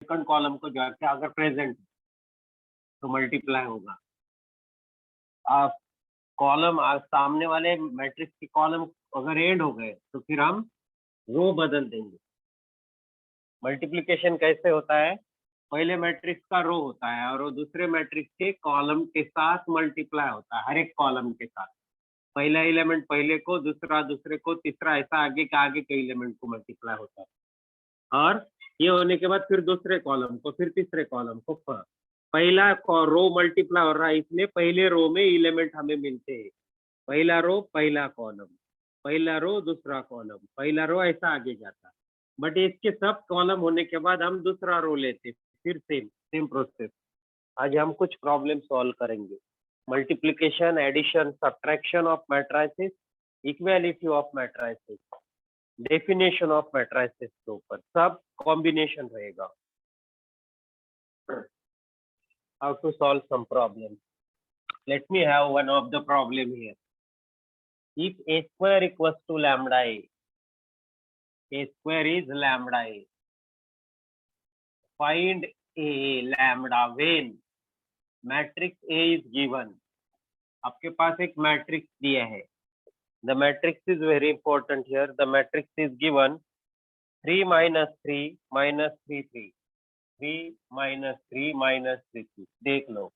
Second column को जाके अगर प्रेजेंट तो मल्टीप्लाई होगा। आप कॉलम सामने वाले मैट्रिक्स के कॉलम अगर एंड हो गए तो फिर हम रो बदल देंगे। मल्टीप्लिकेशन कैसे होता है, पहले मैट्रिक्स का रो होता है और वो दूसरे मैट्रिक्स के कॉलम के साथ मल्टीप्लाई होता है, हर एक कॉलम के साथ। पहला एलिमेंट पहले को, दूसरा दूसरे को, तीसरा, ऐसा आगे के एलिमेंट को मल्टीप्लाई होता है। और ये होने के बाद फिर दूसरे कॉलम को, फिर तीसरे कॉलम को। पहला रो मल्टीप्लाई हो रहा है, इसलिए पहले रो में एलिमेंट हमें मिलते हैं। पहला रो पहला कॉलम, पहला रो दूसरा कॉलम, पहला रो, ऐसा आगे जाता है। बट इसके सब कॉलम होने के बाद हम दूसरा रो लेते, फिर सेम प्रोसेस। आज हम कुछ प्रॉब्लम सॉल्व करेंगे। Multiplication, addition, subtraction of matrices, equality of matrices, definition of matrices के ऊपर सब कॉम्बिनेशन रहेगा। How to solve some problem. Let me have one of the problem here. If a square equals to lambda a square is lambda a. Find a lambda when matrix A is given. आपके पास एक matrix दिया है। The matrix is very important here. The matrix is given 3 minus 3 minus 3 3 3 minus 3 minus 3 3। देख लो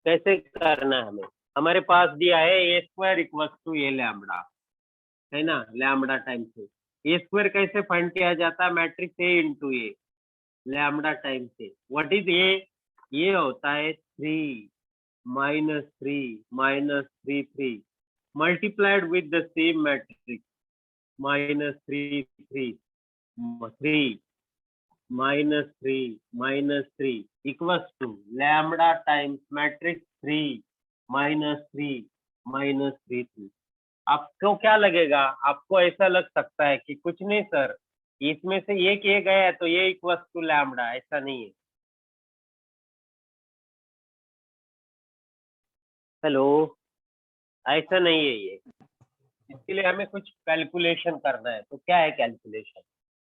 कैसे करना है हमें। हमारे पास दिया है a square equals to a lambda, है ना, लैम्बडा टाइम से। ए स्क्वायर कैसे फाइंड किया जाता है, matrix A into A lambda time से। व्हाट इज ए, ये होता है 3 minus 3 minus 3 3 multiplied with the same matrix minus 3 3 3 minus 3 minus 3 equals to lambda times matrix 3 minus 3 minus 3 3। आपको क्या लगेगा, आपको ऐसा लग सकता है कि कुछ नहीं सर, इसमें से ये किए गया है तो ये इक्वल्स टू लैम्बडा, ऐसा नहीं है। हेलो, ऐसा नहीं है ये। इसके लिए हमें कुछ कैलकुलेशन करना है। तो क्या है कैलकुलेशन,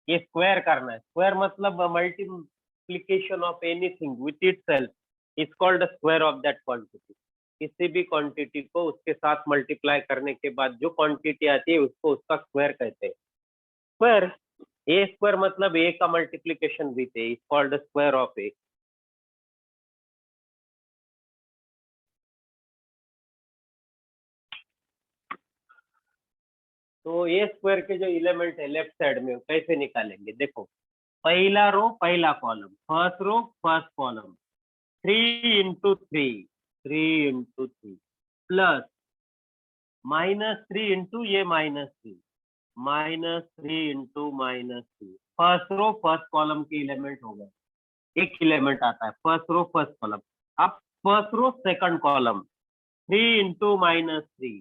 ये स्क्वायर करना है। स्क्वायर मतलब multiplication of anything with itself is called square of that quantity. किसी भी क्वांटिटी को उसके साथ मल्टीप्लाई करने के बाद जो क्वांटिटी आती है उसको उसका स्क्वायर कहते हैं। स्क्वायर, ए स्क्वायर मतलब ए का multiplication with A is called square of A. तो ए स्क्वायर के जो एलिमेंट है लेफ्ट साइड में कैसे निकालेंगे, देखो पहला रो पहला column, first row first column, 3 into 3 3 into 3 plus -3 into ये -3 -3 into -3। First row first column के एलिमेंट हो गए, एक एलिमेंट आता है फर्स्ट रो फर्स्ट कॉलम। अब first row second column 3 into -3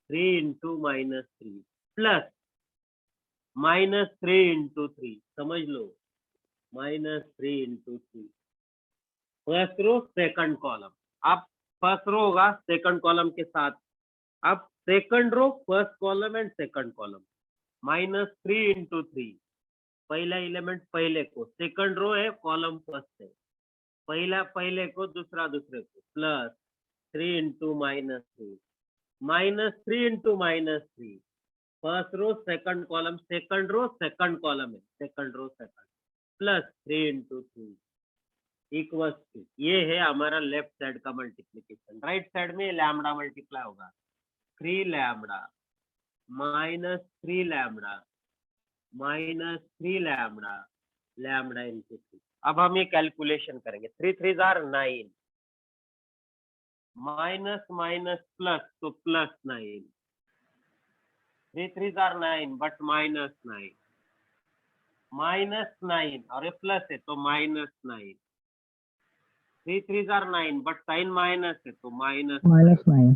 3 into -3 plus -3 into 3, समझ लो -3 into 3। First row second column, अब फर्स्ट रो होगा सेकंड कॉलम के साथ। अब second row first column and second column, -3 into 3, पहला एलिमेंट पहले को, सेकंड रो है कॉलम फर्स्ट है, पहला पहले को दूसरा दूसरे को, plus 3 into -3 -3 into -3, first row second column, second row second column है, second row second, plus 3 into 3 equals to, ये है हमारा लेफ्ट साइड का मल्टीप्लिकेशन। राइट साइड में लैम्बडा मल्टीप्लाई होगा, 3 lambda -3 lambda -3 lambda lambda into 3। अब हम ये कैलकुलेशन करेंगे। 3 3 आर 9, माइनस माइनस प्लस तो प्लस 9, 3 3 आर 9 बट -9, -9 और ये प्लस है तो -9, 3 3 आर 9 बट साइन माइनस है तो -9,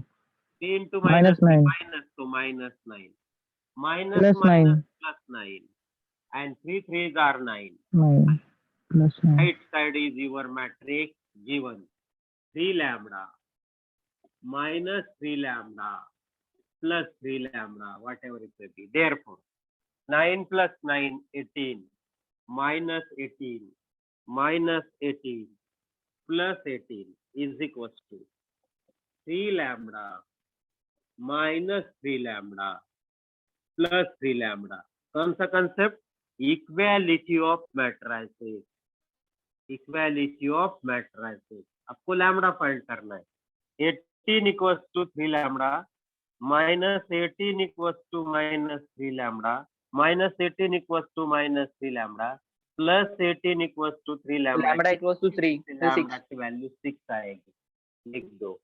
3 into माइनस माइनस तो -9, minus minus plus 9 and 3 3s are 9. 9 plus 9. Right side is your matrix given 3 lambda minus 3 lambda plus 3 lambda, whatever it may be. Therefore 9 plus 9 18 minus 18 minus 18 plus 18 is equals to 3 lambda minus 3 lambda plus 3 lambda. कौन सा concept? Equality of matrices, equality of matrices. आपको lambda find करना है. 18 equals to 3 lambda minus 18 equals to minus 3 lambda minus 18 equals to minus 3 lambda plus 18 equals to 3 lambda. Lambda equals to 3 lambda की value 6 आएगी. लिख दो.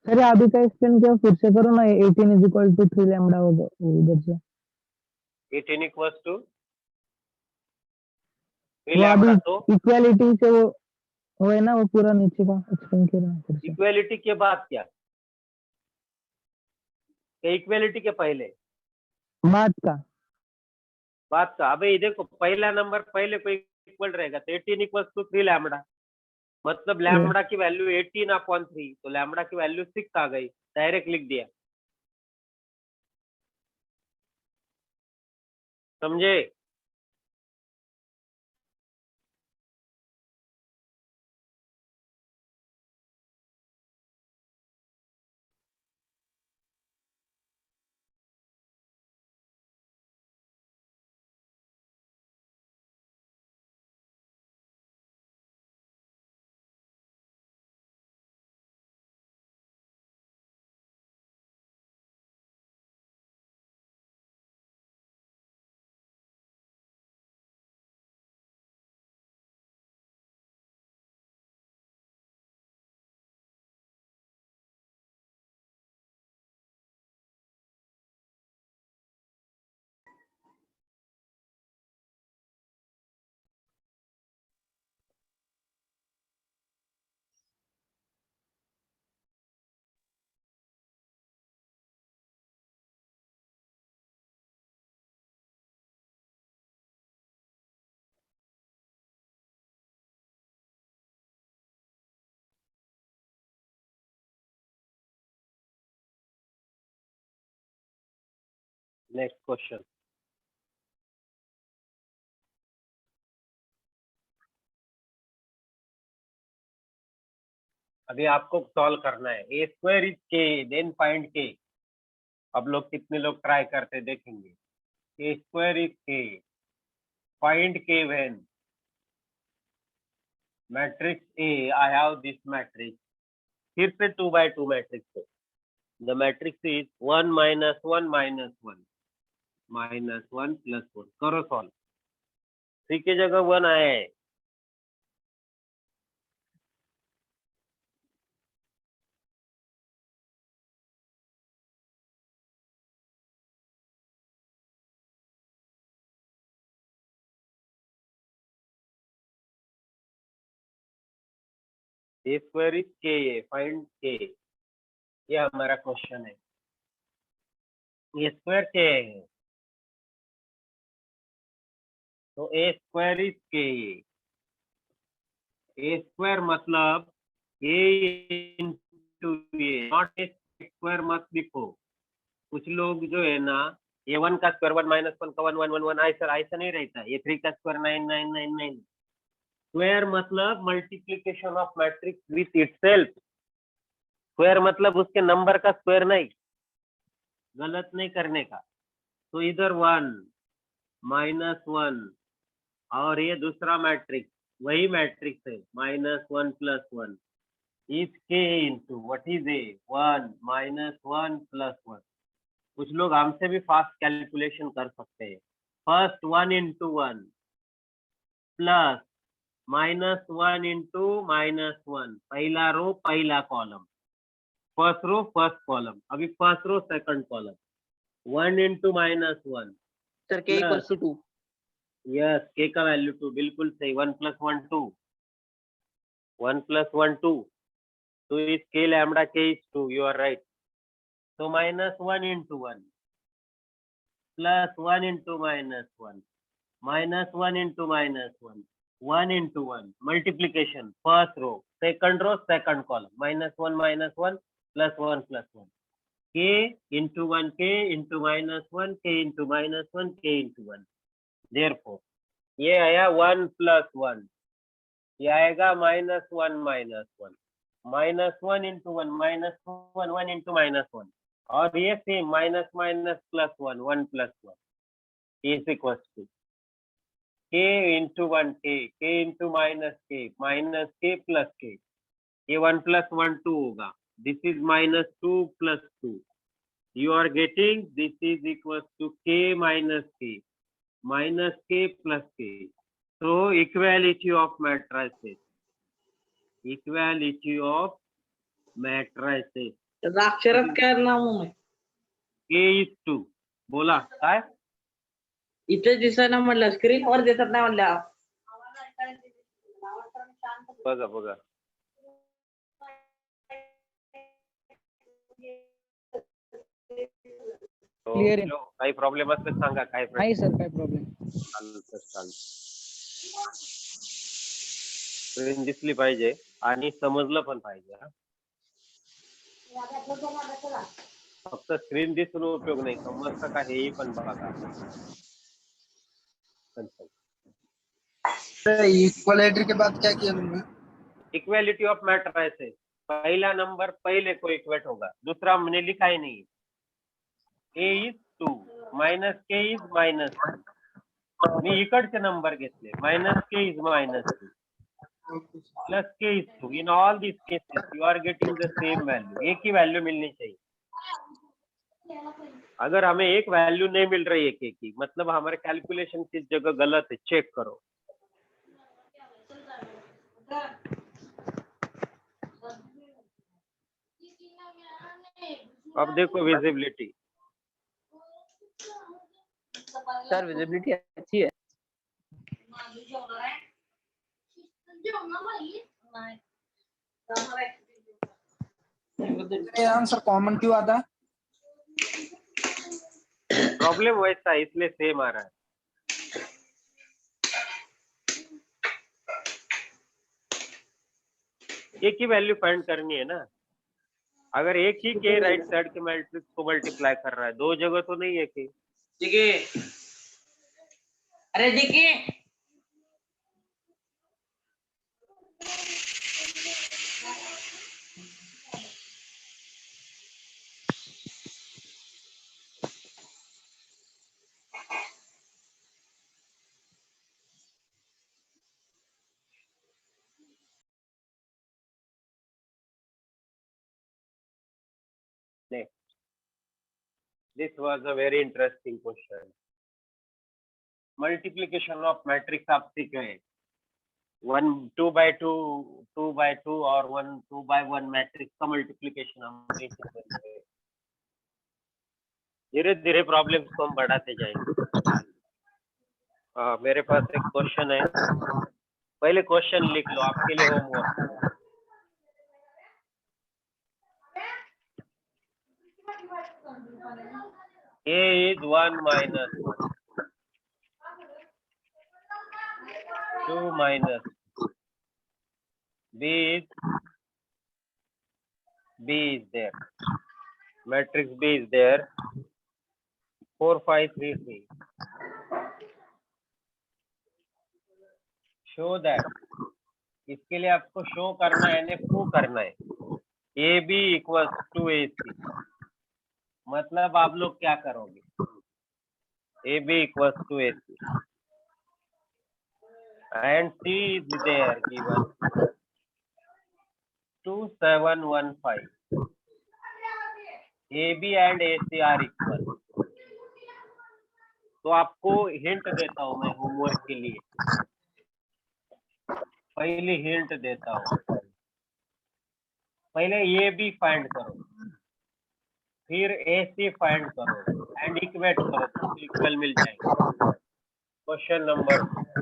Sir अभी का explain किया फिर से करो ना. 18 इज इक्वल टू 3 लैम्बडा होगा उधर से. 18 equals to 3 वो lambda. अभी तो इक्वालिटी से वो है ना, वो पूरा नीचे का एक्सप्लेन किया ना फिर से. इक्वालिटी के बाद क्या? इक्वालिटी के पहले बात का अबे ये देखो, पहला नंबर पहले को इक्वल रहेगा तो 18 equals to 3 लैम्बडा. मतलब लैम्बडा की वैल्यू 18/3, तो लैम्बडा की वैल्यू 6 आ गई. डायरेक्ट लिख दिया. समझे? Next question. अभी आपको सॉल्व करना है. ए स्क्वायर इज के देन फाइंड के. अब लोग कितने लोग ट्राई करते देखेंगे. ए स्क्वायर इज के, फाइंड के when matrix A, I have this matrix. फिर से 2x2 मैट्रिक्स है. The matrix is 1 minus 1 minus 1 minus 1 plus 1. करो सॉल्व. 3 की जगह 1 आया है. ए स्क्वायर इज के, फाइंड के. ये हमारा क्वेश्चन है. ए स्क्वायर के है तो ए स्क्वायर इज के. ए स्क्वायर मतलब A into A, not A square मत लिखो. कुछ लोग जो है ना, ये 1 का स्क्वायर 1 minus 1 का 1 1 1 1 ऐसा नहीं रहता है. ये 3 का स्क्वायर 9 9 9 9. स्क्वायर मतलब multiplication of matrix with itself. Square मतलब उसके नंबर का स्क्वायर नहीं. गलत नहीं करने का. तो इधर 1 minus 1 और ये दूसरा मैट्रिक्स वही मैट्रिक्स है -1 plus 1 is k into what is a 1 minus 1 plus 1. कुछ लोग हमसे भी फास्ट कैलकुलेशन कर सकते हैं. First 1 into 1 plus -1 into -1. पहला रो पहला column, first row first column. अभी first row second column. 1 into -1. Sir K equals to 2. Yes, K का वैल्यू 2. बिल्कुल सही. 1 plus 1 2. 1 plus 1 2. 2 is k, lambda k is 2. You are right. So -1 into 1 plus 1 into -1 minus 1 into -1 1 into 1 multiplication, first row, second row, second column, -1 -1 +1 +1, k into 1 k into -1 k into -1 k into 1. Therefore ये आया 1 + 1, ये आएगा -1 -1, -1 into 1 -1 1 into -1, और ये same minus minus +1 1 +1 is equals to k into 1 k into minus k plus k. ये 1 plus 1 2 होगा. This is -2 plus 2. You are getting this is equals to k minus plus k. So equality of matrices. Equality of matrices. अक्षरात काय नाव आहे K is 2. बोला काय? इथे दिसायला म्हणलं स्क्रीन वर दिसत नाही म्हणलं बघा बघा. Clear आहे. काही प्रॉब्लेम असले सांगा. काय नाही सर काय प्रॉब्लेम. स्क्रीन दिसली पाहिजे आणि समजलं पण पाहिजे. फक्त स्क्रीन दिसून उपयोग नाही, समजतं का हेही पण बघा. इक्वालिटी के बाद क्या किया तुमने? Equality of matrices. पहला नंबर पहले को इक्वेट होगा, दूसरा हमने लिखा ही नहीं. a is 2 minus k is minus 2. मी इकडचे नंबर घेतले. -k is -2 plus k is 2. In all these cases you are getting the same value. एक ही वैल्यू मिलनी चाहिए. अगर हमें एक वैल्यू नहीं मिल रही है k की, मतलब हमारे कैलकुलेशन किस जगह गलत है, चेक करो. अब देखो विजिबिलिटी. सर विजिबिलिटी अच्छी है ये आंसर कॉमन क्यों आता है? प्रॉब्लम वैसा है, इसलिए सेम आ रहा है. एक ही वैल्यू फाइंड करनी है ना. अगर एक ही के राइट साइड के मैट्रिक्स को मल्टीप्लाई कर रहा है, दो जगह तो नहीं है कि. देखिए अरे देखिए This was a very interesting question. Multiplication of matrix आप सीख गए. 1 2 by 2 2 by 2 और 1 2 by 1 मैट्रिक्स का मल्टीप्लिकेशन हम सीख गए. धीरे धीरे प्रॉब्लम्स को हम बढ़ाते जाएंगे. मेरे पास एक क्वेश्चन है, पहले क्वेश्चन लिख लो, आपके लिए homework. A is 1 minus 1, 2 minus, B is there, matrix B is there, 4 5 3 3. Show that. इसके लिए आपको शो करना है, यानी प्रूव करना है. AB equals to AC. मतलब आप लोग क्या करोगे? AB equals to AC and C is there given 2715. AB and AC are equal. तो आपको हिंट देता हूं मैं होमवर्क के लिए. पहले हिंट देता हूं. पहले AB फाइंड करो, फिर AC फाइंड करो एंड इक्वेट करो, तो इक्वल मिल जाएगा. Question number 2.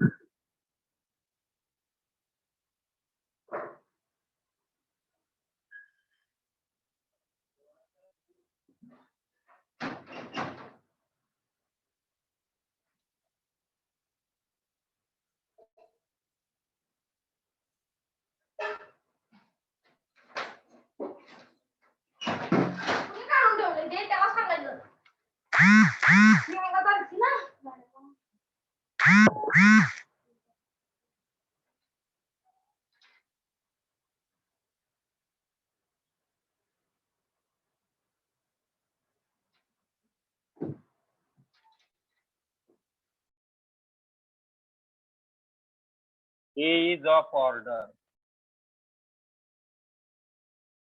A is of order.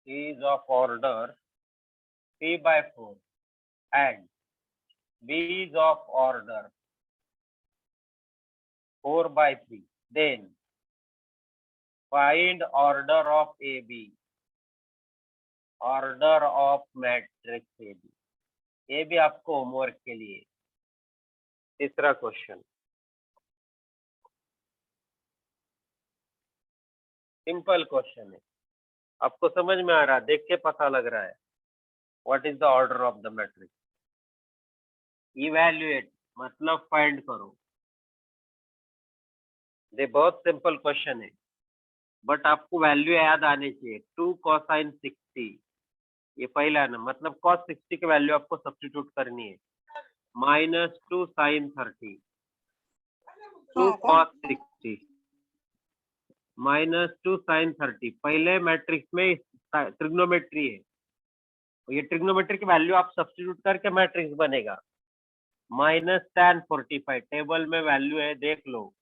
A is of order 3/4 and B is of order 4/3. Then find order of AB. Order of matrix AB. ये भी आपको homework के लिए। तीसरा क्वेश्चन, सिंपल क्वेश्चन है, आपको समझ में आ रहा है, देख के पता लग रहा है। What is the order of the matrix? Evaluate मतलब फाइंड करो। ये बहुत सिंपल क्वेश्चन है, बट आपको वैल्यू याद आनी चाहिए। 2 cosine 60, ये पहला ना, मतलब cos 60 की वैल्यू आपको सब्स्टिट्यूट करनी है। -2 sin 30, 2 cos 60 -2 sin 30। पहले मैट्रिक्स में ट्रिग्नोमेट्री है, ये ट्रिग्नोमेट्री की वैल्यू आप सब्स्टिट्यूट करके मैट्रिक्स बनेगा। -tan 45 टेबल में वैल्यू है, देख लो।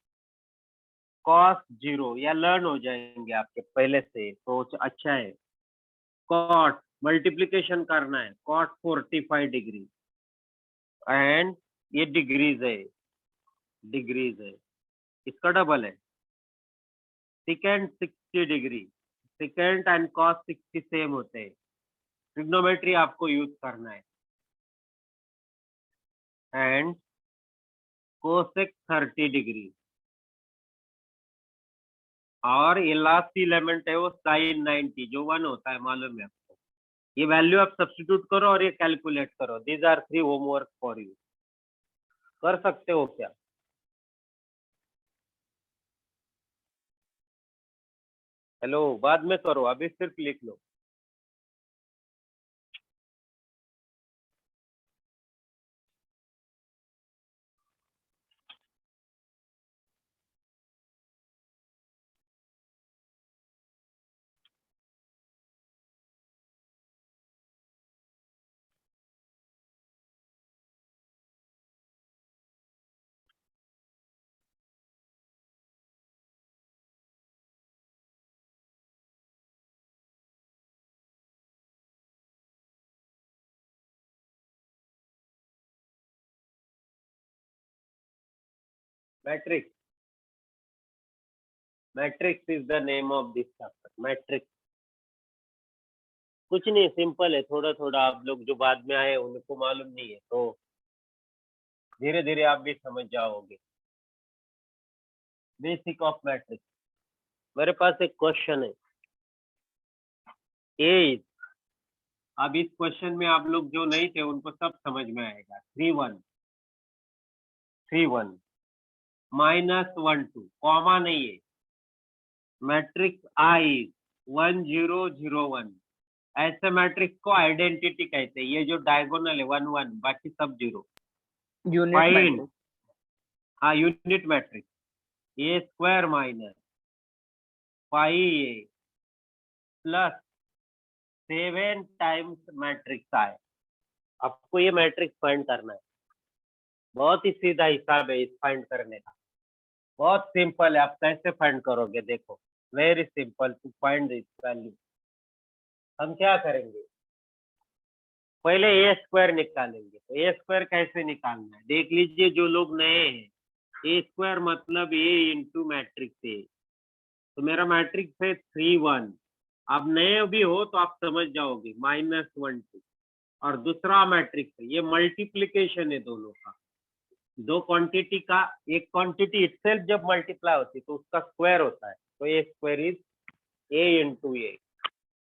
cos 0 या लर्न हो जाएंगे आपके पहले से, तो अच्छा है। cot मल्टीप्लीकेशन करना है, cot 45 डिग्री एंड ये डिग्रीज है, इसका डबल है। Second 60 degree, second and cos 60 same होते हैं। ट्रिग्नोमेट्री आपको यूज करना है। एंड cosec 30 डिग्री, और ये लास्ट एलिमेंट है वो sin 90 जो 1 होता है, मालूम है आपको। ये वैल्यू आप सब्स्टिट्यूट करो और ये कैलकुलेट करो। These are 3 homework for you. कर सकते हो क्या? हेलो, बाद में करो, अभी सिर्फ लिख लो। Matrix, matrix is the name of this chapter. Matrix कुछ नहीं, सिंपल है। थोड़ा थोड़ा आप लोग जो बाद में आए उनको मालूम नहीं है, तो धीरे धीरे आप भी समझ जाओगे। Basic of matrix. मेरे पास एक क्वेश्चन है, ए। अब इस क्वेश्चन में आप लोग जो नहीं थे उनको सब समझ में आएगा। 3 1 -1 2, कॉमा नहीं है। मैट्रिक्स आई 1 0 0 1, ऐसे मैट्रिक्स को आइडेंटिटी कहते हैं। ये जो डायगोनल है 1 1, बाकी सब 0। यूनिट हाँ, unit matrix. A square minus 5a plus 7 times matrix I. आपको ये मैट्रिक्स फाइंड करना है। बहुत ही सीधा हिसाब है इस फाइंड करने का, बहुत सिंपल है। आप कैसे फाइंड करोगे? देखो, very simple to find this value. हम क्या करेंगे, पहले ए स्क्वायर निकालेंगे। तो ए स्क्वायर कैसे निकालना है देख लीजिए। जो लोग नए हैं, ए स्क्वायर मतलब ए इंटू मैट्रिक्स ए। तो मेरा मैट्रिक्स है 3 1। आप नए भी हो तो आप समझ जाओगे, -1 2। और दूसरा मैट्रिक्स है, ये मल्टीप्लीकेशन है दोनों का। दो क्वांटिटी का, एक क्वांटिटी इटसेल्फ जब मल्टीप्लाई होती है तो उसका स्क्वायर होता है। तो A square is a into ए।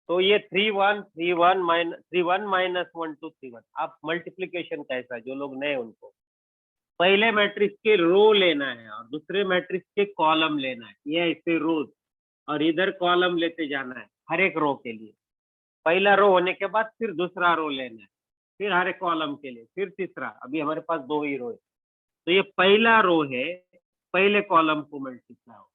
तो ये 3 1 3 1 3 1 -1 2 3 1। आप मल्टीप्लीकेशन कैसा है, जो लोग नए उनको पहले मैट्रिक्स के रो लेना है और दूसरे मैट्रिक्स के कॉलम लेना है। ये ऐसे रोज, और इधर कॉलम लेते जाना है हर एक रो के लिए। पहला रो होने के बाद फिर दूसरा रो लेना है, फिर हर एक कॉलम के लिए, फिर तीसरा। अभी हमारे पास 2 ही रो है। तो ये पहला रो है पहले कॉलम को मल्टीप्लाई हो,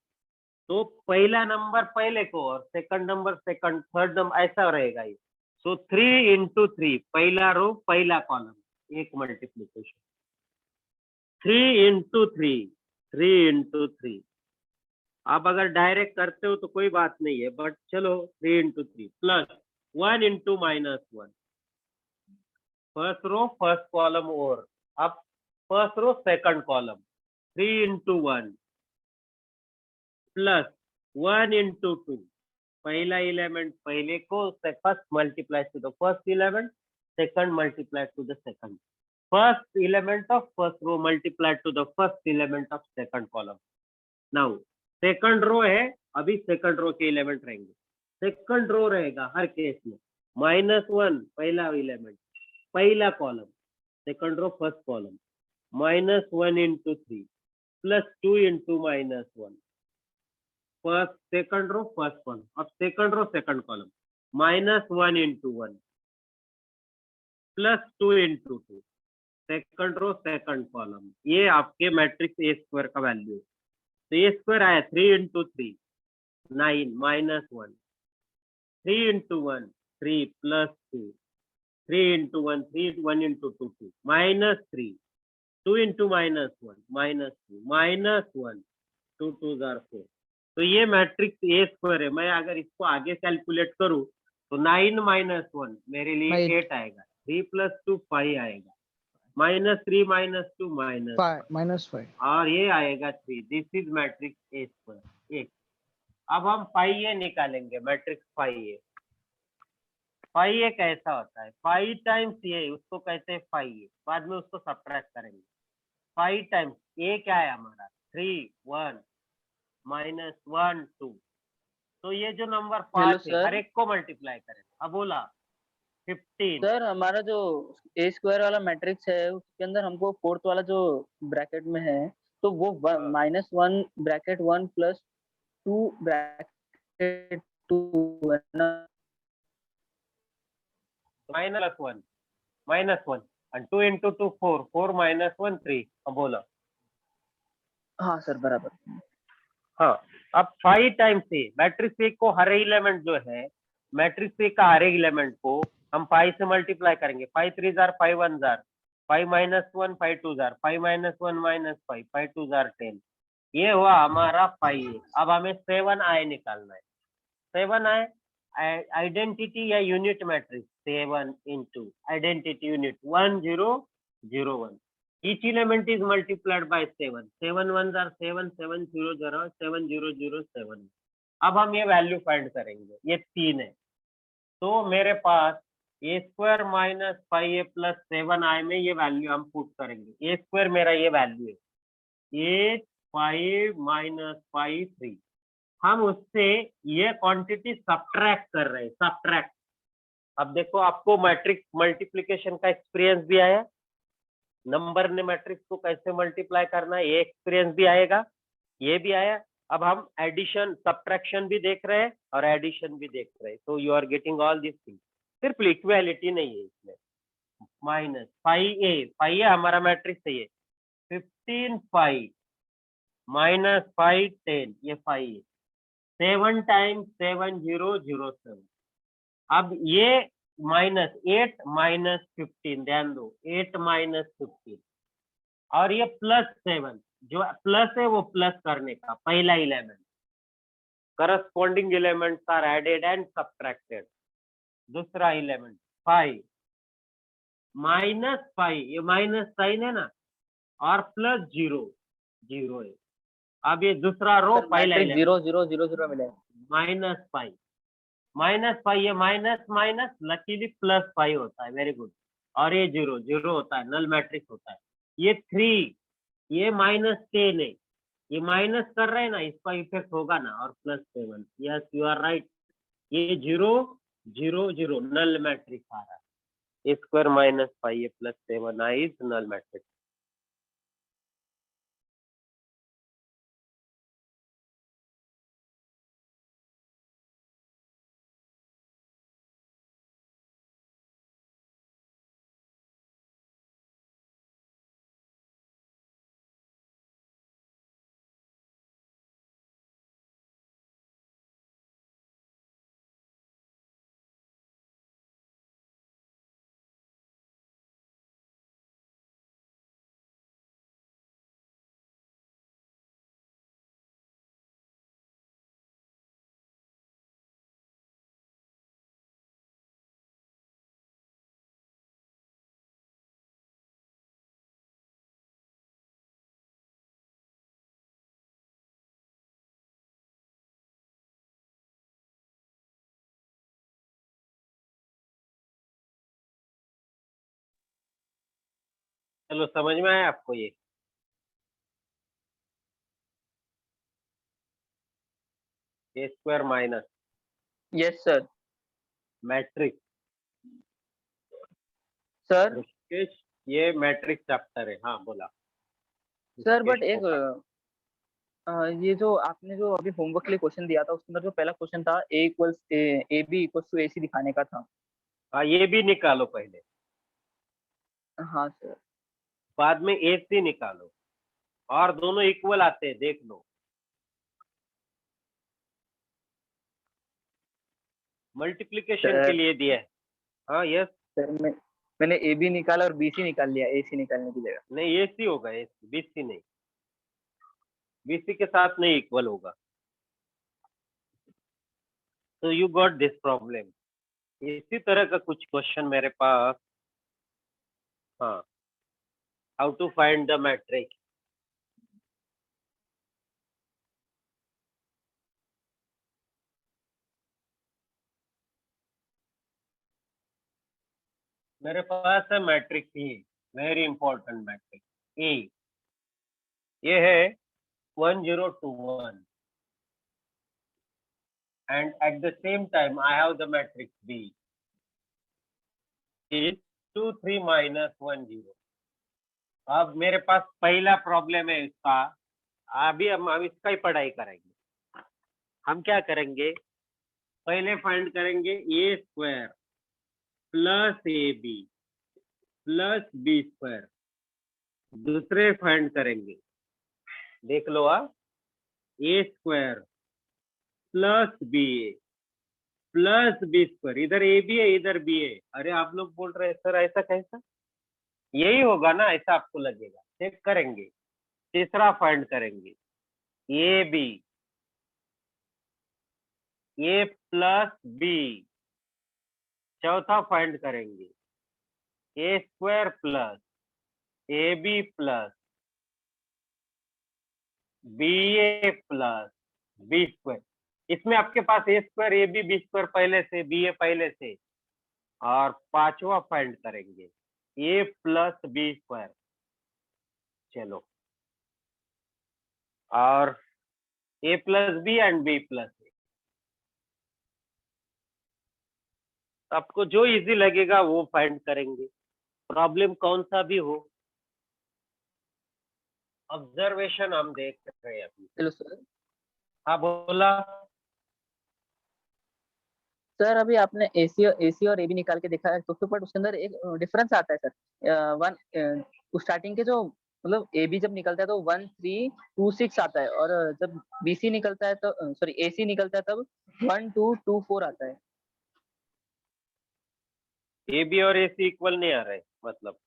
तो पहला नंबर पहले को और second number second, third number, ऐसा रहेगा ये। सो 3 into 3, पहला रो पहला कॉलम, एक मल्टीप्लीकेशन। 3 into 3, 3 into 3। आप अगर डायरेक्ट करते हो तो कोई बात नहीं है, बट चलो 3 into 3 plus 1 into -1, first row first column, और अब first row second column, 3 into 1 plus 1 into 2, पहला एलिमेंट पहले को, first multiply to the first element, second multiply to the second, first element of first row multiply to the first element of second column. Now second row है, अभी second रो के element रहेंगे, second row रहेगा हर case में -1 पहला element पहला column, second row first column, -1 into 3 plus 2 into -1, first second row first column, अब second row second column, -1 into 1 plus 2 into 2, second row second column. ये आपके मैट्रिक्स ए स्क्वायर का value है। तो ये स्क्वायर आया 3 into 3 9 -1, 3 into 1 3 plus 2, 3 into 1 3, 1 into 2 2, -3, 2 into -1 -2, -1, 2 2s are 4। तो ये मैट्रिक्स ए स्क्वायर है। मैं अगर इसको आगे कैलकुलेट करूं तो 9 -1 मेरे लिए 8 आएगा, 3 + 2 5 आएगा, -3 -2 -5 और ये आएगा 3। This is matrix A square. एक अब हम फाइव ए निकालेंगे, मैट्रिक्स फाइव ए। फाइव ए कैसा होता है, 5 टाइम्स ए, उसको कहते हैं फाइव ए, बाद में उसको सब्ट्रैक्ट करेंगे। 5 टाइम्स ए क्या है हमारा, 3 1 -1 2, तो ये जो नंबर 5 है हर एक को मल्टीप्लाई करें। अब बोला 15। सर हमारा जो ए स्क्वायर वाला मैट्रिक्स है उसके अंदर हमको फोर्थ वाला जो ब्रैकेट में है, तो वो -1 ब्रैकेट 1 प्लस 2 ब्रैकेट 2 है ना? -1 -1 and 2 into 2 4, 4 -1 3। अब बोला हाँ सर बराबर। हाँ। अब 5 टाइम्स ए, मैट्रिक्स ए को हर एलिमेंट जो है, मैट्रिक्स ए का हर एलिमेंट को हम 5 से मल्टीप्लाई करेंगे। 5 3s are 5 1s are 5 -1 5 2s are 5 -1 -5 5 2s are 10। ये हुआ हमारा 5 अब हमें 7 आई निकालना है। 7 आई आइडेंटिटी या unit matrix, 7 into identity unit 1 0 0 1। Each element is multiplied by 7, 7 1s are 7, 7 0s are 7 0 0 7। अब हम ये वैल्यू फाइंड करेंगे, ये 3 है, तो मेरे पास ए स्क्वायर -5a + 7i में ये वैल्यू हम पुट करेंगे। ए स्क्वायर मेरा ये वैल्यू है 8 5 -5 3। हम उससे ये क्वांटिटी सब्ट्रैक्ट कर रहे हैं, सब्ट्रैक्ट। अब देखो आपको मैट्रिक्स मल्टीप्लिकेशन का एक्सपीरियंस भी आया, नंबर ने मैट्रिक्स को कैसे मल्टीप्लाई करना है ये एक्सपीरियंस भी आएगा, ये भी आया। अब हम एडिशन सब्ट्रैक्शन भी देख रहे हैं और एडिशन भी देख रहे हैं। तो you are getting all this thing. सिर्फ इक्वालिटी नहीं है इसमें। -5a हमारा मैट्रिक्स है ये, 15 5 -5 10, ये 5 7 टाइम्स 7 0 0 7। अब ये -8 -15, ध्यान दो 8 -15, और ये +7, जो प्लस है वो प्लस करने का पहला element, corresponding elements are added and subtracted. दूसरा एलिमेंट 5 -5, ये माइनस साइन है ना, और +0 0 है। अब ये दूसरा रो पहला एलिमेंट 0 0 0 0 मिलेगा, -5 ये माइनस माइनस लकीली +5 होता है, वेरी गुड। और ये 0 0 होता है, नल मैट्रिक्स होता है। ये 3, ये -10 है, ये माइनस कर रहे हैं ना, इसका इफेक्ट होगा ना, और +7, यस यू आर राइट। ये 0 0 0 नल मैट्रिक्स आ रहा है। A square -5a + 7i is null matrix. चलो समझ में आया आपको ये? A square minus yes sir. Matrix. Sir Rishikesh, ये मैट्रिक्स चैप्टर है। हाँ बोला। सर बट ऋषिकेश एक को- ये जो आपने जो अभी होमवर्क के लिए क्वेश्चन दिया था उसके अंदर जो पहला क्वेश्चन था A=AB=AC दिखाने का था। हाँ ये भी निकालो पहले, हाँ सर। बाद में AC निकालो, और दोनों इक्वल आते हैं, देख लो। मल्टीप्लिकेशन के सर लिए दिया है। हाँ यस। सर मैंने AB निकाला और BC निकाल लिया AC निकालने की जगह। नहीं AC होगा, AC, BC नहीं, BC के साथ नहीं इक्वल होगा। तो यू गॉट दिस प्रॉब्लम। इसी तरह का कुछ क्वेश्चन मेरे पास। हाँ, how to find the matrix. मेरे पास है matrix E, very important matrix E। ये है 1021, and at the same time I have the matrix B is 2 3 minus 1 0। अब मेरे पास पहला प्रॉब्लम है इसका। अभी हम इसका ही पढ़ाई करेंगे। हम क्या करेंगे, पहले फाइंड करेंगे A square plus A B plus B square. दूसरे फाइंड करेंगे, देख लो A square plus B A plus B square. इधर ए बी है, इधर बी है। अरे आप लोग बोल रहे हैं सर ऐसा कैसा, यही होगा ना, ऐसा आपको लगेगा। चेक करेंगे। तीसरा फाइंड करेंगे A B, A plus B. चौथा फाइंड करेंगे A square plus A B plus B A plus B square. इसमें आपके पास A square A B square पहले से, बी ए पहले से। और पांचवा फाइंड करेंगे ए प्लस बी स्क्वायर। चलो, और A plus B and B plus A. आपको जो इजी लगेगा वो फाइंड करेंगे, प्रॉब्लम कौन सा भी हो। ऑब्जर्वेशन हम देख रहे हैं अभी। चलो सर। हाँ बोला। सर अभी आपने AC और AB निकाल के दिखाया तो बट उसके अंदर एक डिफरेंस आता है सर। वन स्टार्टिंग के जो मतलब AB जब निकलता है तो 1326 आता है, और जब BC निकलता है तो सॉरी AC निकलता है तब 1224 आता है। ए बी और ए सी इक्वल नहीं आ रहे मतलब।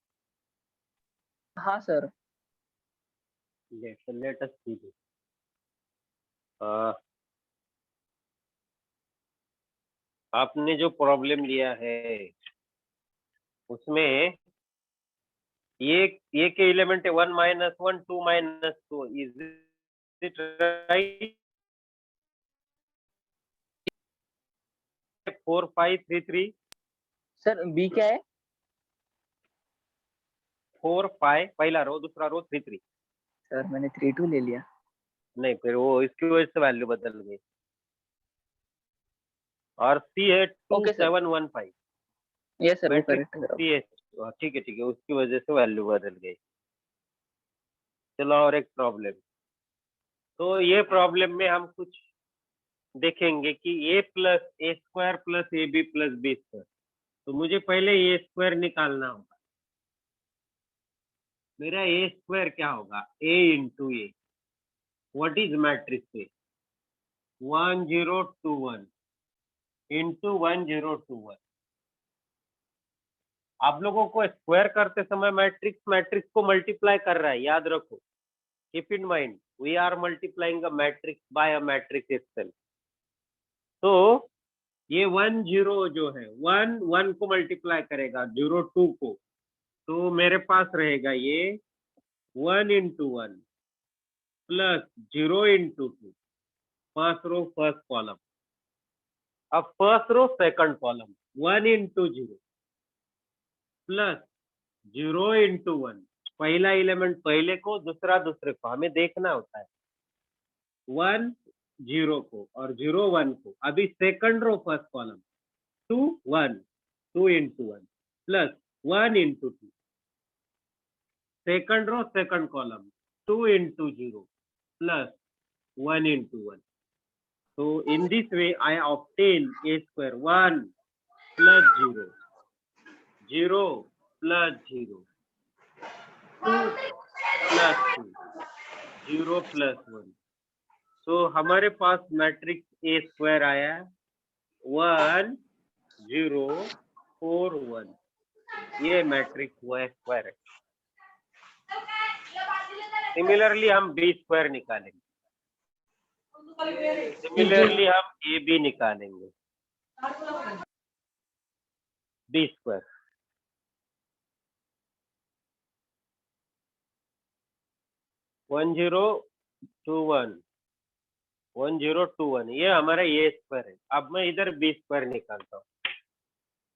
हाँ sir. Let us see this. आपने जो प्रॉब्लम लिया है उसमें ये के एलिमेंट है 1 minus 1 2 minus 2। Is it right? 4 5 3 3। Sir B क्या है? 4 5 पहला रो, दूसरा रो 3 3। सर मैंने 32 ले लिया। नहीं, फिर वो इसकी वजह से वैल्यू बदल गई। और सी है 2 Okay, sir. 7 1 5। यस सर वो मैट्रिक्स करेक्ट है। सी है। ठीक है ठीक है, उसकी वजह से वैल्यू बदल गई। चलो और एक प्रॉब्लम। तो ये प्रॉब्लम में हम कुछ देखेंगे कि A plus A square plus A B plus B square. तो मुझे पहले ए स्क्वायर निकालना होगा। मेरा ए स्क्वायर क्या होगा, A into A. What is matrix A? 1021 into 1021। आप लोगों को स्क्वायर करते समय मैट्रिक्स को मल्टीप्लाई कर रहा है, याद रखो। Keep in mind, we are multiplying a matrix by a matrix itself. तो ये 1 0 जो है 1 1 को मल्टीप्लाई करेगा, 0 2 को। तो मेरे पास रहेगा ये 1 into 1 plus 0 into 2। First row first column. अब first row second column 1 into 0 plus 0 into 1 पहला एलिमेंट पहले को, दूसरा दूसरे को, हमें देखना होता है 1 0 को और 0 1 को। अभी second row first column 2 1 2 into 1 plus 1 into 2, second row second column 2 into 0 plus 1 into 1. So in this way I obtain a square 1 plus 0 0 plus 0 2 plus 2 0 plus 1. So हमारे पास मैट्रिक्स ए स्क्वायर आया 1 0 4 1। ये मैट्रिक्स हुआ square है। Similarly हम B square निकालेंगे, similarly हम A B निकालेंगे। B square 1 0 2 1 1 0 2 1, ये हमारा ए स्क्वायर है। अब मैं इधर बी स्क्वायर निकालता हूँ,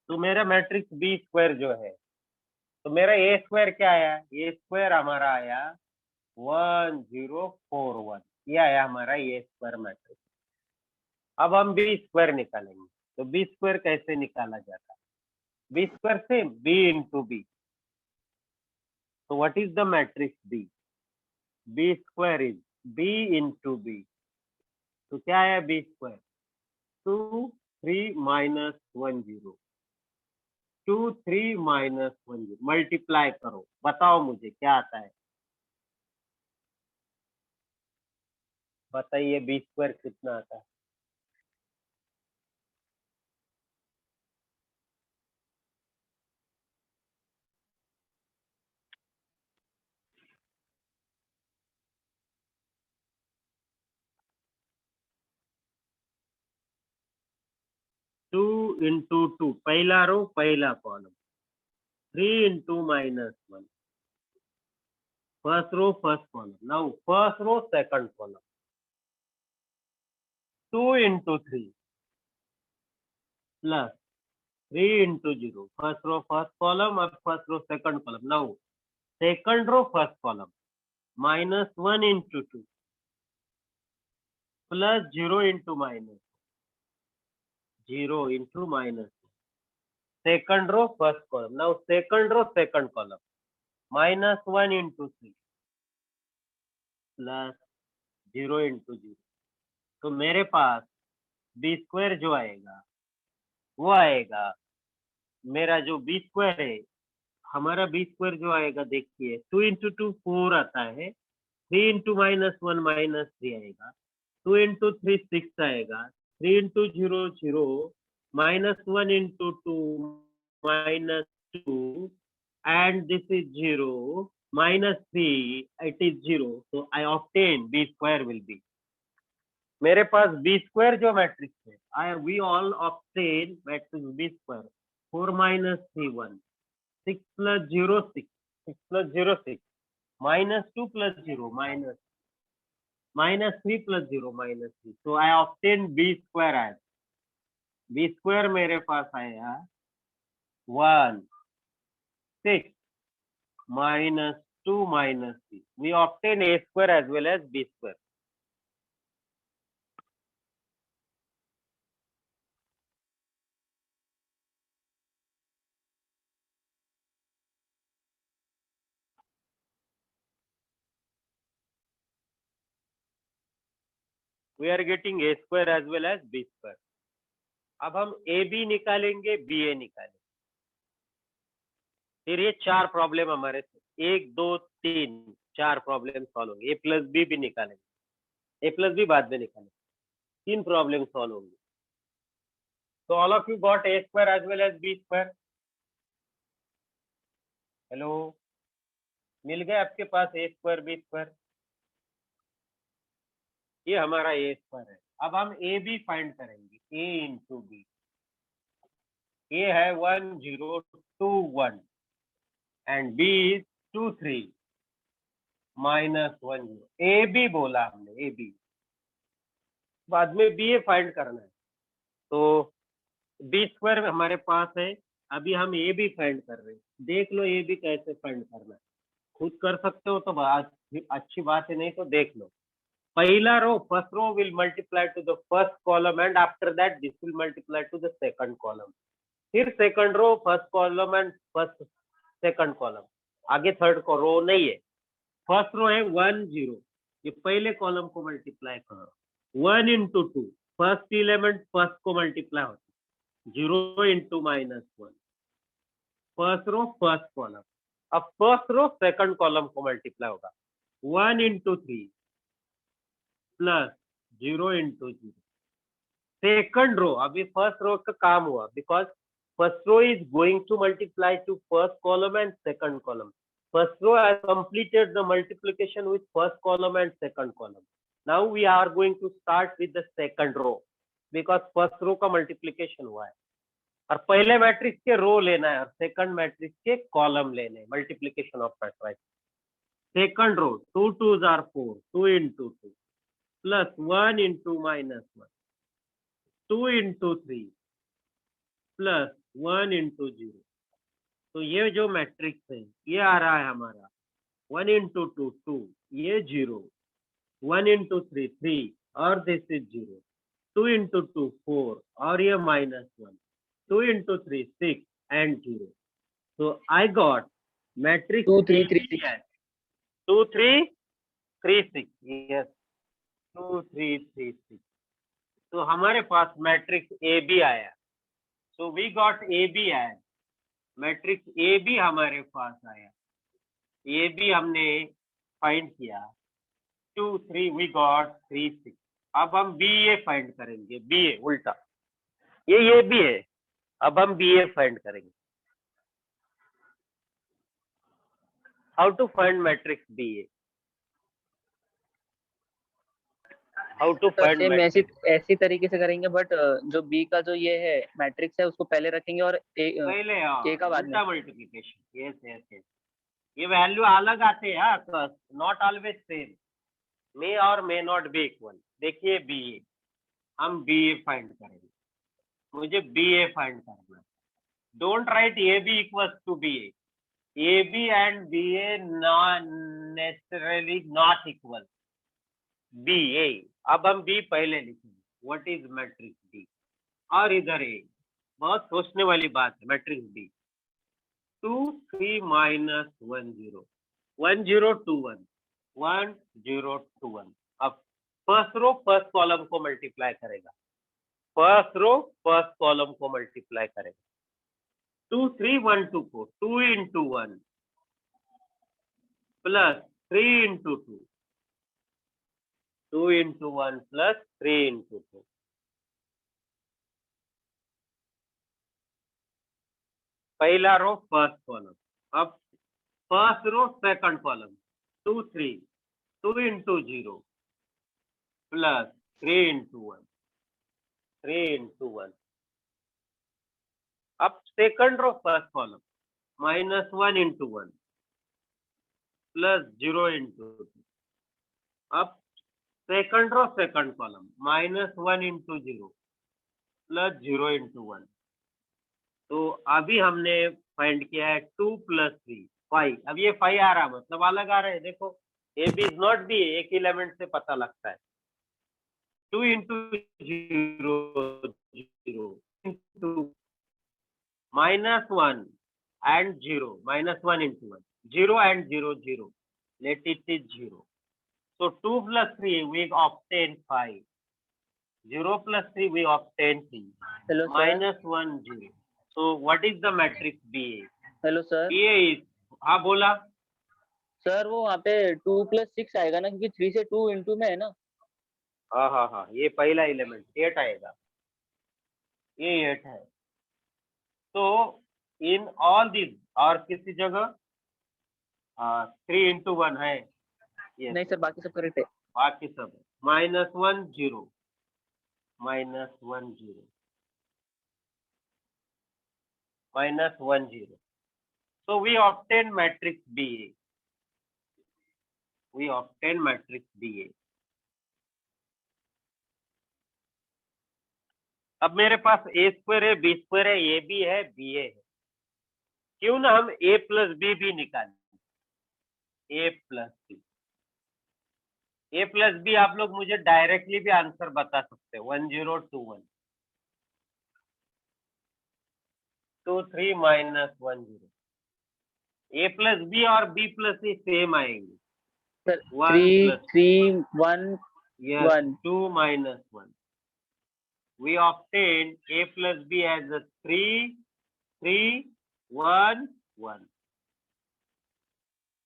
तो मेरा मैट्रिक्स बी स्क्वायर जो है, तो मेरा ए स्क्वायर क्या आया? ए स्क्वायर हमारा आया 1 0 4 1, ये आया हमारा ए स्क्वायर मैट्रिक्स। अब हम बी स्क्वायर निकालेंगे, तो बी स्क्वायर कैसे निकाला जाता है? बी स्क्वायर से बी इंटू बी। तो what is the matrix B? B square is B into B. तो क्या आया B square? 2 3 minus 1 0 2 3 minus 1 0। Multiply करो, बताओ मुझे क्या आता है, बताइए बी स्क्वायर कितना आता है? टू इंटू टू, पहला रो पहला column, 3 into minus 1, first row first column. Now first row second column, 2 into 3 plus 3 into 0, first row first column or first row second column. Now second row first column, minus 1 into 2 plus 0 into minus 0 into minus 1. Second row first column. Now second row second column, minus 1 into 3 plus 0 into 0. तो मेरे पास B square जो आएगा वो आएगा, मेरा जो B square है, हमारा बी स्क्वायर जो आएगा देखिए 2 into 2 4 आता है, 3 into minus 1 minus 3 आएगा, 2 into 3 6 आएगा, 3 into 0 0, minus 1 into 2 minus 2, and this is 0, minus 3, it is 0. So I obtain b square will be, मेरे पास बी स्क्वायर जो मैट्रिक्स है, we all obtain matrix B square 4 minus 3 1, 6 plus 0 6, 6 plus 0 6, minus 2 plus 0 minus 3 plus 0 minus 3. So I obtain b square as, b square मेरे पास आया 1 6 minus 2 minus 3. We obtain a square as well as b square. We are getting a square as well as b square. अब हम A B निकालेंगे, B ए निकालेंगे। फिर ये 4 problem हमारे 1 2 3 4 problem solve होंगे। ए प्लस बी भी निकालेंगे, ए प्लस बी बाद में निकालेंगे, 3 प्रॉब्लम सॉल्व होंगे। तो all of you got A square as well as B square. Hello, मिल गए आपके पास ए स्क्वायर बी स्क्वायर? ये हमारा ए स्क्वायर है। अब हम ए बी फाइंड करेंगे, ए इंटू बी। ए है 1 0 2 1 and B is 2 3 minus 1 0। A B बोला हमने, ए बी, बाद में बी ए फाइंड करना है। तो बी स्क्वायर हमारे पास है, अभी हम ए बी फाइंड कर रहे हैं। देख लो ए बी कैसे फाइंड करना है। खुद कर सकते हो तो अच्छी बात है, नहीं तो देख लो। पहला row, first row will multiply to the first column and after that this will multiply to the second column. फिर second row, first column and first second column, आगे थर्ड को रो नहीं है। फर्स्ट रो है 1 0, ये पहले कॉलम को multiply करो। 1 into 2, फर्स्ट एलिमेंट फर्स्ट को मल्टीप्लाई होता है, 0 into -1, first row first column. अब फर्स्ट रो सेकंड कॉलम को मल्टीप्लाई होगा, 1 into 3 plus 0 into 0। Second row, अभी फर्स्ट रो का काम हुआ, because first row is going to multiply to first column and second column. First row has completed the multiplication with first column and second column. Now we are going to start with the second row because first row का multiplication हुआ है, और पहले matrix के रो लेना है और second matrix के कॉलम लेने हैं, multiplication of matrix. Second row 2 2s are 4, 2 into 2 plus 1 into -1, 2 into 3 plus 1 into 0। तो ये जो मैट्रिक्स है ये आ रहा है हमारा 1 into 2 2, ये 0, 1 into 3 3 और दिस इज 0, 2 into 2 4 और ये -1, 2 into 3 6 एंड 0। तो आई गॉट मैट्रिक्स 2 3 3 6। 2 3 3 6, यस 2 3 3 6। तो हमारे पास मैट्रिक्स ए बी आया, so we got A B आया, मैट्रिक्स ए बी हमारे पास आया, ए बी हमने फाइंड किया, 2 3 वी गॉट 3 6। अब हम बी ए फाइंड करेंगे, बी ए उल्टा, ये बी है, अब हम बी ए फाइंड करेंगे। How to find matrix B A, how to find same ऐसी तरीके से करेंगे, बट जो बी का जो ये है मैट्रिक्स है उसको पहले रखेंगे और पहले ए का बाद में। उल्टा मल्टीप्लिकेशन, यस यस यस। ये वैल्यू अलग आते हैं, नॉट ऑलवेज सेम, मे और मे नॉट बी इक्वल। देखिए बी ए, हम बी ए फाइंड करेंगे, मुझे बी ए फाइंड करना है। Don't write A B equals to B A B and B A not necessarily not equal. B A, अब हम B पहले लिखेंगे, व्हाट इज मैट्रिक्स बी, और इधर ए, बहुत सोचने वाली बात है। Matrix B 2 3 -1 0, 1 0 2 1, 1 0 2 1। अब फर्स्ट रो फर्स्ट कॉलम को मल्टीप्लाई करेगा, फर्स्ट रो फर्स्ट कॉलम को मल्टीप्लाई करेगा, 2 3 1 2 4, 2 into 1 plus 3 into 2, 2 into 1 plus 3 into 2। पहला रो फर्स्ट कॉलम, अब first row second column, 2 3, 2 into 0 plus 3 into 1, 3 into 1। अब second row first column, -1 into 1 plus 0 into 2। अब second row second column, -1 into 0 plus 0 into 1। तो अभी हमने find किया है 2 + 3 5। अब ये 5 आ रहा, मतलब अलग आ रहा है। देखो A B is not B, एक एलिमेंट से पता लगता है। 2 into 0 0 into -1 and 0, -1 into 1, 0 and 0 0, let it is 0। So 2 + 3 we obtain 5, 0 + 3 we obtain 3, hello sir. -1 0। So what is the matrix BA? Hello sir. BA is, हाँ बोला sir वो वहाँ पे 2 + 6 आएगा ना, क्योंकि 3 से 2 into में है ना। हाँ, ये पहला एलिमेंट 8 आएगा, ये 8 है। तो इन ऑल दिस, और किसी जगह 3 into 1 है, yes, नहीं सर, बाकी सब करेक्ट है। बाकी सब -1 0, -1 0, -1 0। So we obtain matrix BA, we obtain matrix BA। अब मेरे पास ए स्क्वायर है, बी स्क्वायर है, ए बी है, बी ए है। क्यों ना हम a + b भी निकालें। ए plus B. A plus B आप लोग मुझे डायरेक्टली भी आंसर बता सकते हैं, 1021 23 माइनस 10। ए प्लस बी और बी प्लस सी सेम आएंगे। Sir 1 3 plus 3 1 yes 1 2 minus 1. We obtained a plus b as a 3 3 1 1.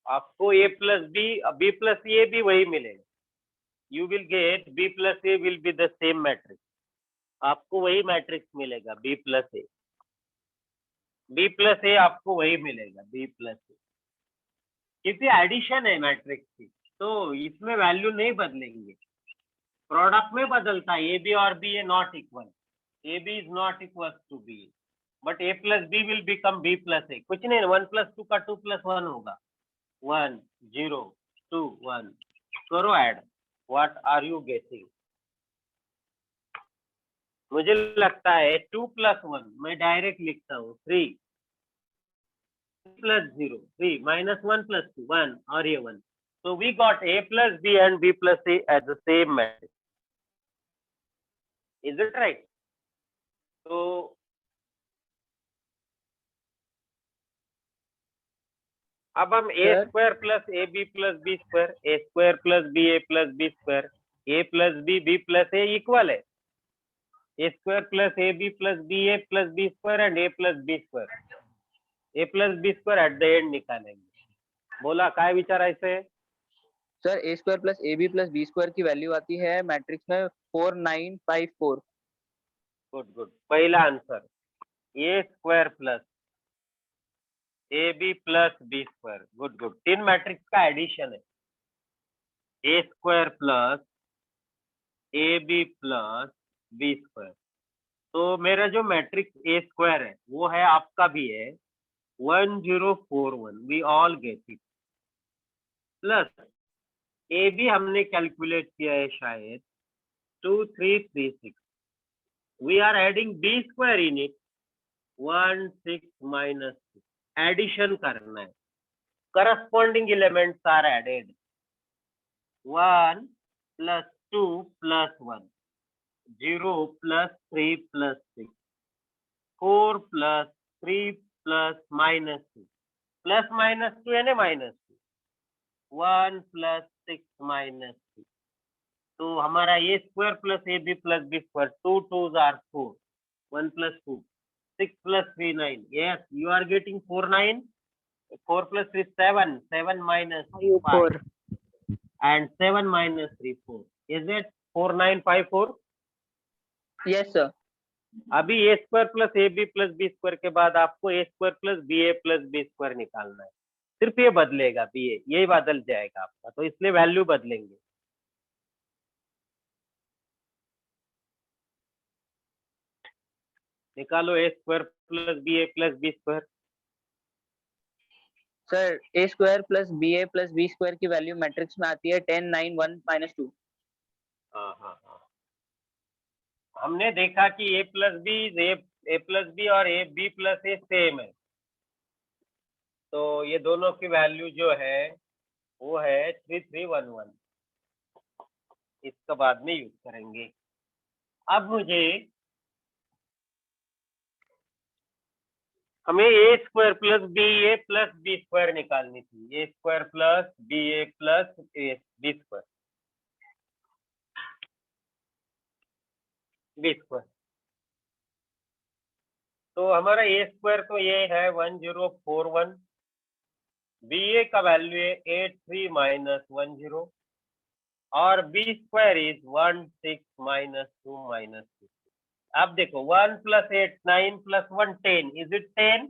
आपको a plus b plus a भी वही मिलेगा। You will get b plus a will be the same matrix. आपको वही matrix मिलेगा b plus a। b plus a आपको वही मिलेगा b plus a, क्योंकि एडिशन है मैट्रिक्स की, तो इसमें वैल्यू नहीं बदलेंगे। प्रोडक्ट में बदलता है, ए बी और B A not equal, A B is not equal to B, but A plus B will become B plus A. कुछ नहीं, 1 + 2 का 2 + 1 होगा, 1 0 2 1। करो add, what are you getting? मुझे लगता है 2 + 1 मैं डायरेक्ट लिखता हूँ 3 + 0 3 -1 + 2 1 और ये 1। So we got a plus b and b plus a as the same matrix. Is it right? So अब हम a Sir. square plus ab plus b square, a square plus ba plus b square, a plus b plus a equal है a square plus ab plus ba plus b square and a plus b square. a plus b square at the end निकालेंगे। बोला काय विचार ऐसे? Sir A square plus A B plus B square की value आती है matrix में 4954। Good good, पहला answer a square plus ab plus b square। Good good, तीन मैट्रिक्स का एडिशन है, a square plus ab plus b square। तो मेरा जो मैट्रिक्स a square है वो है, आपका भी है 1041, we all get it, plus A B हमने कैलकुलेट किया है शायद 2336। We are adding B square in it 16 minus 2, addition करना है, corresponding elements are added, 1 + 2 + 1 0 + 3 + 6 4 + 3 + -2 plus -2 है ना -2 1 + 6 -2। तो हमारा a square plus ab plus b square 2 2s are 4, 1 + 2 6 + 3 9। Yes, you are getting 4 9, 4 + 3 7 7 - 5 and 7 - 3 4। Is it 4954? Yes sir. अभी a square plus ab plus b square के बाद आपको a square plus ba plus b square निकालना है। सिर्फ ये बदलेगा, ba यही बदल जाएगा आपका, तो इसलिए वैल्यू बदलेंगे। निकालो a square plus ba plus b square। Sir A square plus B A plus B square की वैल्यू मैट्रिक्स में आती है 10 9 1 -2। हाँ हाँ हाँ, हमने देखा कि a plus b और a b plus a same है, तो ये दोनों की वैल्यू जो है वो है 3311। इसका बाद में यूज करेंगे। अब मुझे हमें a square plus B A plus B square निकालनी थी, a square plus B A plus B square तो हमारा a स्क्वायर तो ये है 1041, बी ए का वैल्यू है 83 - 10 और बी स्क्वायर इज 16 - 2 - 2। अब देखो 1 + 8 9 + 1 10, is it 10?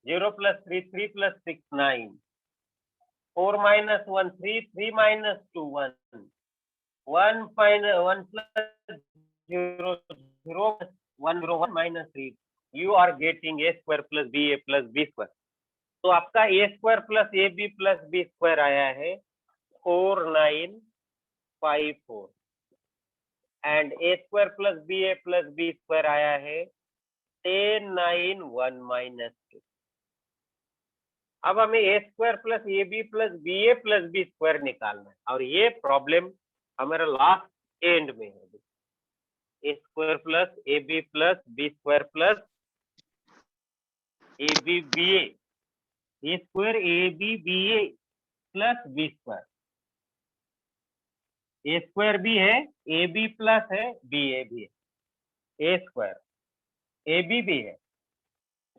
0 + 3 3 + 6 9, 4 - 1 3 3 - 2 1 1 + 0 0 1 0 1 - 3। You are getting a square plus b a plus b square। तो आपका a square plus A B plus B square आया है 4954 and a square plus B A plus B square आया है 10 9 1 - 2। अब हमें A square plus A B plus B A plus B square निकालना है, और ये प्रॉब्लम हमारा लास्ट एंड में है। A square plus A B plus B square plus A B B A square A B B A plus B square. A square भी है, A B plus है, बी ए भी है। A square A B भी है,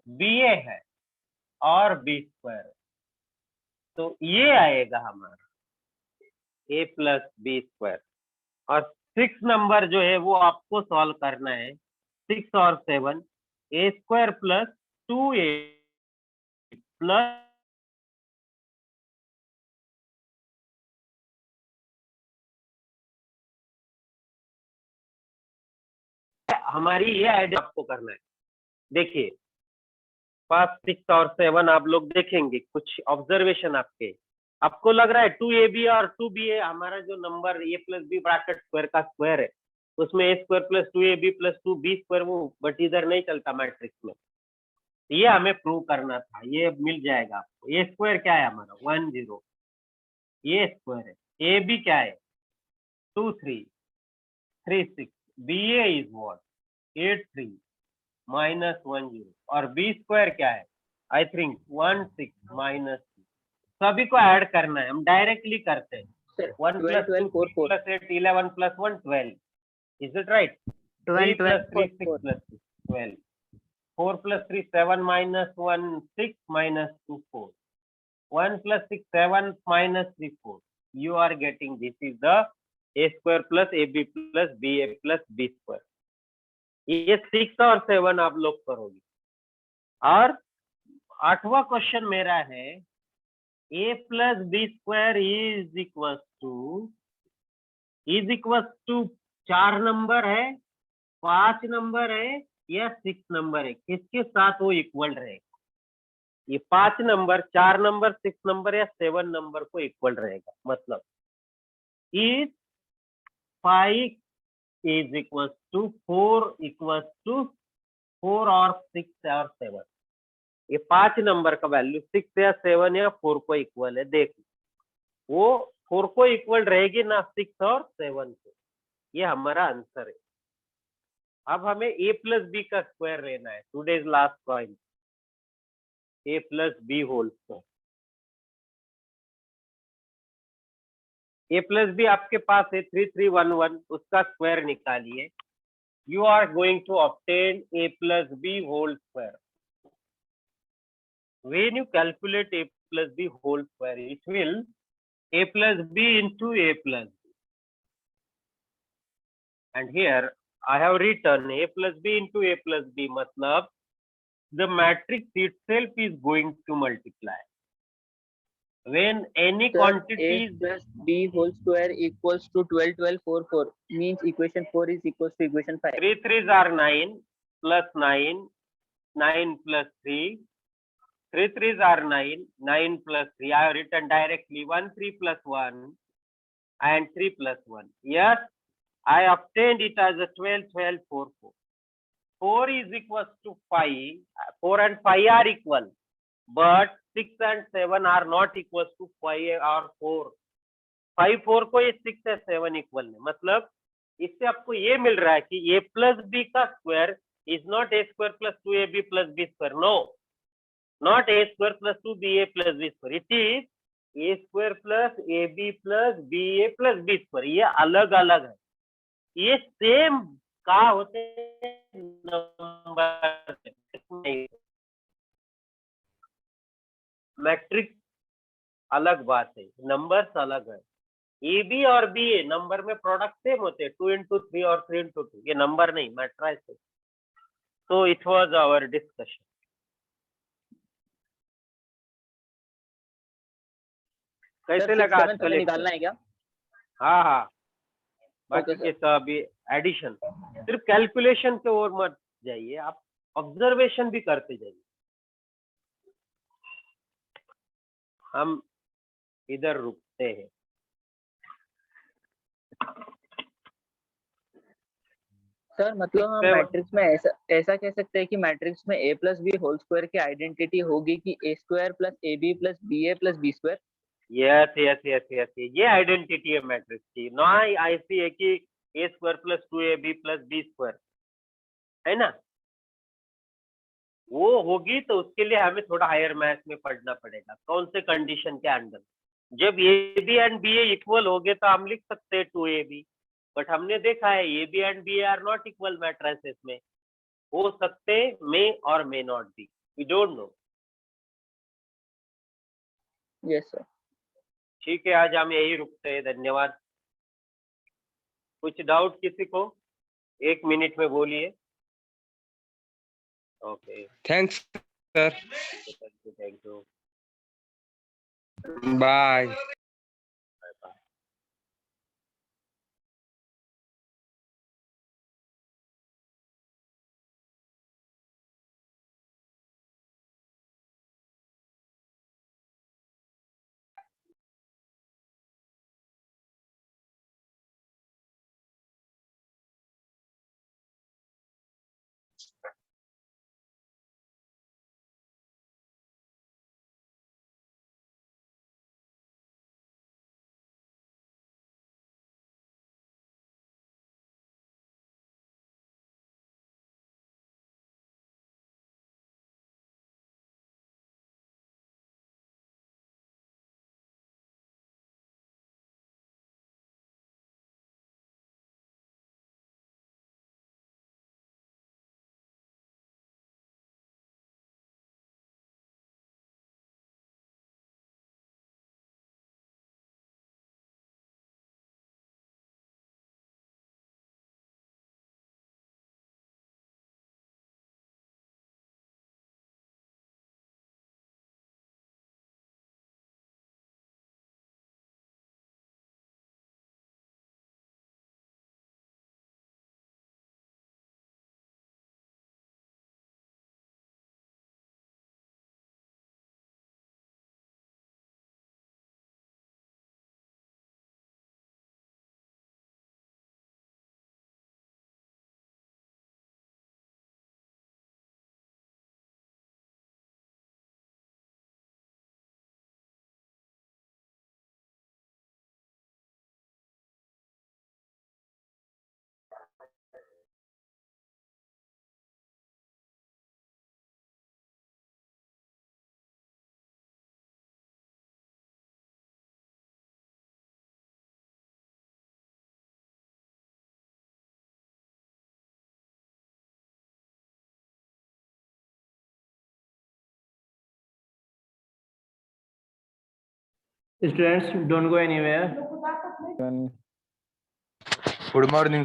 B ए है और B square. तो ये आएगा हमारा ए प्लस बी स्क्वायर। और 6 नंबर जो है वो आपको सॉल्व करना है। 6 और 7 ए स्क्वायर प्लस 2a प्लस हमारी ये आइडिया आपको करना है। देखिए 5, 6 और 7 आप लोग देखेंगे कुछ ऑब्जर्वेशन आपको लग रहा है 2ab और 2ba हमारा जो number a plus B bracket square का स्क्वायर है, उसमें a square plus 2ab plus 2b square वो बट इधर नहीं चलता मैट्रिक्स में। ये हमें प्रूव करना था, ये मिल जाएगा आपको। ए स्क्वायर क्या है हमारा 1 0, ये स्क्वायर है। ए बी क्या है 2 3 3 6, B A is what 8 3 minus 1 0, और बी स्क्वायर क्या है आई थिंक 1 6 माइनस 2। सभी को ऐड करना है, हम डायरेक्टली करते हैं। 1 plus 2 plus 8 11 plus 1 12, is it right? 3 plus 3 6 plus 6 12, 4 plus 3 7 minus 1 6 minus 2 4, 1 plus 6 7 minus 3 4. You are getting this is the a square plus ab plus ba plus b square. ये 6 और 7 आप लोग करोगे। और 8वां क्वेश्चन मेरा है a plus b square is equals to 4 number है, 5 number है या 6 नंबर है, किसके साथ वो इक्वल रहेगा? ये 5 नंबर, 4 नंबर, 6 नंबर या 7 नंबर को इक्वल रहेगा। मतलब इज 5 इज इक्वल टू 4 और 6 और 7। ये 5 नंबर का वैल्यू 6 या 7 या 4 को इक्वल है। देखो वो 4 को इक्वल रहेगी ना 6 और 7 को। ये हमारा आंसर है। अब हमें a प्लस बी का स्क्वायर लेना है। Today's last point a plus B whole square. a plus B आपके पास है 3311, उसका स्क्वायर निकालिए। You are going to obtain a plus B whole square. When you calculate a plus b whole square, it will a plus b into a plus b. And here I have written a plus b into a plus b, matlab the matrix itself is going to multiply. When any quantity A plus b whole square equals to 12 12 4 4 means equation 4 is equals to equation 5. 3 3s are 9 plus 9, 9 plus 3, 3 3s are 9, 9 plus 3. I have written directly 1 3 plus 1 and 3 plus 1. Yes, I obtained it as a 12 12 4 4. 4 is equals to 5. 4 and 5 are equal, but 6 and 7 are not equals to 5 or 4. 5 4 को ये 6 या 7 equal है। मतलब इससे आपको ये मिल रहा है कि a प्लस b का square is not a square plus 2ab plus b square. No, not a square plus 2ba plus b square. It is a square plus ab plus ba plus b square. ये अलग अलग है, ये same का होते number. Matrix अलग बात है, नंबर्स अलग है। ए बी और बी ए नंबर में प्रोडक्ट सेम होते हैं, 2 into 3 और 3 into 2। ये नंबर नहीं, मैट्रिक्स है। So it was our discussion. कैसे लगा आज का निकालना है क्या? हाँ हाँ, बाकी के सब एडिशन। सिर्फ कैलकुलेशन के ओर मत जाइए, आप ऑब्जर्वेशन भी करते जाइए। हम इधर रुकते हैं। सर मतलब हम इससे- मैट्रिक्स में ऐसा ऐसा कह सकते हैं कि मैट्रिक्स में A plus B whole square की आइडेंटिटी होगी कि A square plus A B plus B A plus B square. Yes yes yes yes, ये आइडेंटिटी है मैट्रिक्स की, ना ऐसी है कि A square plus 2ab plus B square, है ना। वो होगी तो उसके लिए हमें थोड़ा हायर मैथ्स में पढ़ना पड़ेगा, कौन से कंडीशन के अंडर। जब A B and B A equal हो गए तो हम लिख सकते हैं 2ab, बट हमने देखा है A B and B A are not equal matrices में, हो सकते मे और may not be, we don't know. Yes sir. ठीक है, आज हम यही रुकते हैं, धन्यवाद। कुछ डाउट किसी को? 1 मिनट में बोलिए। Okay, thanks sir, thank you. Bye. Students, don't go anywhere. Good morning